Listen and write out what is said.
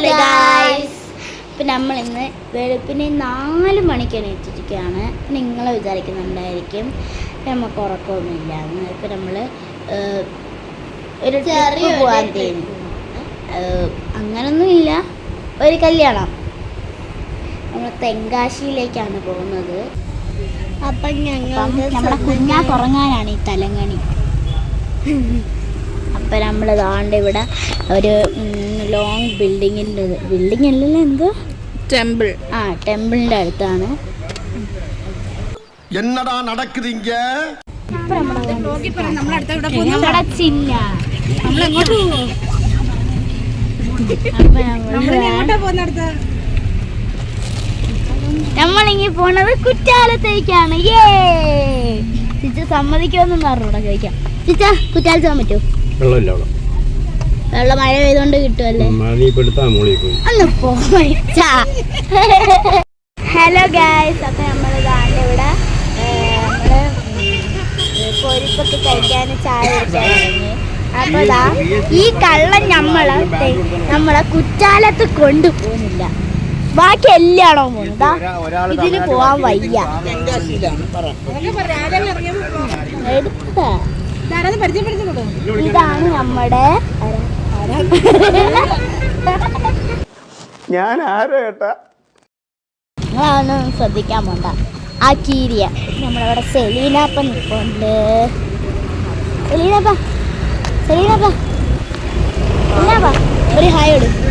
Guys, ഇപ്പം നമ്മളിന്ന് വെളുപ്പിനെ 4 മണിക്ക് എണീറ്റിരിക്കുകയാണ്. നിങ്ങൾ വിചാരിക്കുന്നുണ്ടായിരിക്കും നമുക്ക് ഉറക്കമൊന്നുമില്ല എന്ന്. ഇപ്പം നമ്മൾ ഒരു ട്രിപ്പ് പോകാൻ തീരുന്നു. അങ്ങനൊന്നുമില്ല, ഒരു കല്യാണം. നമ്മൾ തെങ്കാശിയിലേക്കാണ് പോകുന്നത്. അപ്പം നമ്മുടെ കുഞ്ഞാക്ക് ഉറങ്ങാനാണ് ഈ തലങ്ങണി. അപ്പം നമ്മൾ ദാണ്ട് ഇവിടെ ഒരു ലോങ് ബിൽഡിംഗ് അല്ലല്ലോ, എന്തോ ടെമ്പിൾ, ടെമ്പിളിൻ്റെ അടുത്താണ്. എന്നടാ നടക്കുതിങ്ക നമ്മുടെ ചിന്ന നമ്മളിങ്ങി പോണത് കുറ്റാലത്തേക്കാണ്. ചിച്ച സമ്മതിക്കുമെന്നും പറഞ്ഞൂടാ, ചോദിക്കാം. ചിച്ച കുറ്റാലത്ത് പോകാൻ പറ്റുമോ? വെള്ളം മഴ പെയ്തോണ്ട് കിട്ടുമല്ലേ? ഹലോ ഗായ്സ്, അപ്പൊ നമ്മള് ദാണ്ട് ഇവിടെ പൊരിപ്പൊക്കെ കഴിക്കാൻ ചായ കുടിക്കാൻ തുടങ്ങി. അപ്പൊ ദാ ഈ കള്ളൻ നമ്മളെ കുറ്റാലത്ത് കൊണ്ടുപോകുന്നില്ല, ബാക്കി എല്ലാണോ പോകുന്നതാ. ഇതിന് പോവാൻ വയ്യ. ഇതാണ് നമ്മുടെ ഞാൻ ആരോ ഏട്ടാ, നിങ്ങളതൊന്നും ശ്രദ്ധിക്കാൻ പോണ്ട. ആ കീരിയ നമ്മളവിടെ സെലീനപ്പ നിൽപ്പുണ്ട്. സെലീനപ്പ ഒരു ഹായ് കൊടുക്കും.